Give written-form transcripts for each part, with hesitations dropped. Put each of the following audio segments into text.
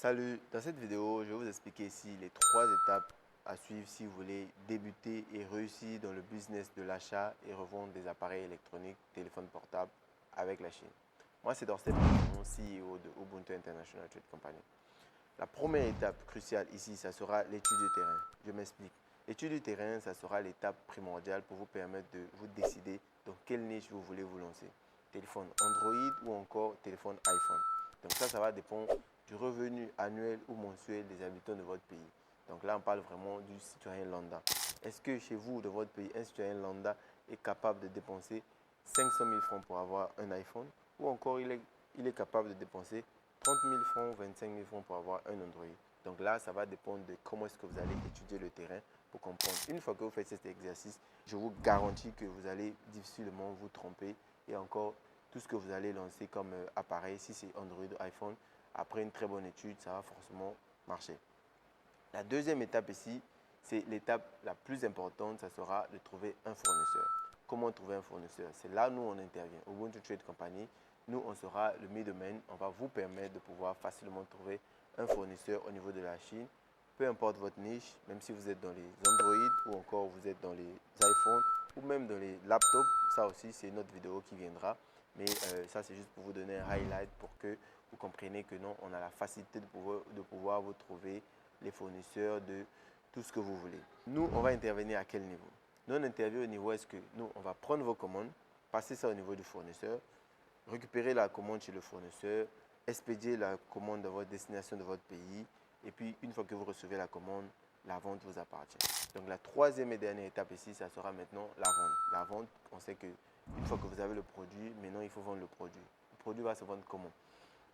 Salut, dans cette vidéo, je vais vous expliquer ici les 3 étapes à suivre si vous voulez débuter et réussir dans le business de l'achat et revente des appareils électroniques, téléphones portables avec la Chine. Moi, c'est Dorcet, CEO de Ubuntu International Trade Company. La première étape cruciale ici, ça sera l'étude du terrain. Je m'explique. L'étude du terrain, ça sera l'étape primordiale pour vous permettre de vous décider dans quelle niche vous voulez vous lancer. Téléphone Android ou encore téléphone iPhone. Donc ça va dépendre du revenu annuel ou mensuel des habitants de votre pays. Donc là, on parle vraiment du citoyen lambda. Est-ce que chez vous, de votre pays, un citoyen lambda est capable de dépenser 500 000 francs pour avoir un iPhone ou encore il est capable de dépenser 30 000 francs, 25 000 francs pour avoir un Android. Donc là, ça va dépendre de comment est-ce que vous allez étudier le terrain pour comprendre. Une fois que vous faites cet exercice, je vous garantis que vous allez difficilement vous tromper et encore tout ce que vous allez lancer comme appareil, si c'est Android ou iPhone, après une très bonne étude, ça va forcément marcher. La deuxième étape ici, c'est l'étape la plus importante, ça sera de trouver un fournisseur. Comment trouver un fournisseur? C'est là où nous on intervient. Ubuntu Trade Company, nous on sera le middleman, on va vous permettre de pouvoir facilement trouver un fournisseur au niveau de la Chine. Peu importe votre niche, même si vous êtes dans les Android ou encore vous êtes dans les iPhones ou même dans les laptops, ça aussi c'est une autre vidéo qui viendra. Mais ça c'est juste pour vous donner un highlight pour que vous compreniez que non, on a la facilité de pouvoir vous trouver les fournisseurs de tout ce que vous voulez. Nous, on va intervenir à quel niveau? Nous, on intervient au niveau est-ce que nous, on va prendre vos commandes, passer ça au niveau du fournisseur, récupérer la commande chez le fournisseur, expédier la commande dans votre destination de votre pays, et puis une fois que vous recevez la commande, la vente vous appartient. Donc la troisième et dernière étape ici, ça sera maintenant la vente. La vente, on sait que une fois que vous avez le produit, maintenant il faut vendre le produit. Le produit va se vendre comment?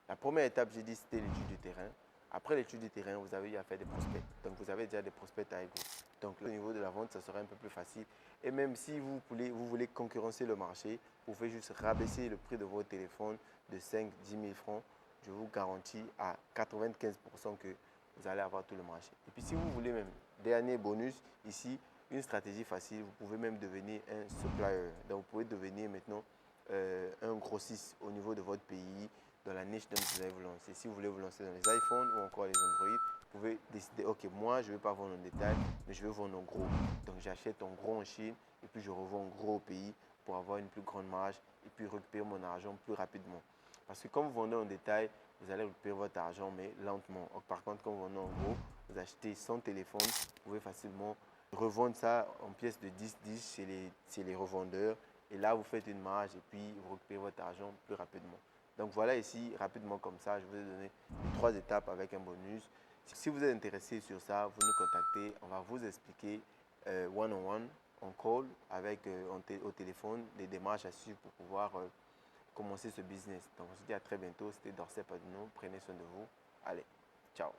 La première étape, j'ai dit, c'était l'étude du terrain. Après l'étude du terrain, vous avez eu à faire des prospects. Donc, vous avez déjà des prospects avec vous. Donc, au niveau de la vente, ça sera un peu plus facile. Et même si vous voulez concurrencer le marché, vous pouvez juste rabaisser le prix de votre téléphone de 5 10 000 francs. Je vous garantis à 95% que vous allez avoir tout le marché. Et puis, si vous voulez même, dernier bonus, ici, une stratégie facile, vous pouvez même devenir un supplier. Donc, vous pouvez devenir maintenant un grossiste au niveau de votre pays, dans la niche dont vous allez vous lancer. Si vous voulez vous lancer dans les iPhones ou encore les Android, vous pouvez décider, ok, moi je ne vais pas vendre en détail, mais je vais vendre en gros. Donc j'achète en gros en Chine et puis je revends en gros au pays pour avoir une plus grande marge et puis récupérer mon argent plus rapidement. Parce que quand vous vendez en détail, vous allez récupérer votre argent, mais lentement. Par contre, quand vous vendez en gros, vous achetez 100 téléphones, vous pouvez facilement revendre ça en pièces de 10-10 chez les revendeurs. Et là, vous faites une marge et puis vous récupérez votre argent plus rapidement. Donc voilà ici, rapidement comme ça, je vous ai donné les 3 étapes avec un bonus. Si vous êtes intéressé sur ça, vous nous contactez. On va vous expliquer one-on-one, en call, avec, au téléphone, les démarches à suivre pour pouvoir commencer ce business. Donc on se dit à très bientôt. C'était Dorcet Paduno. Prenez soin de vous. Allez, ciao.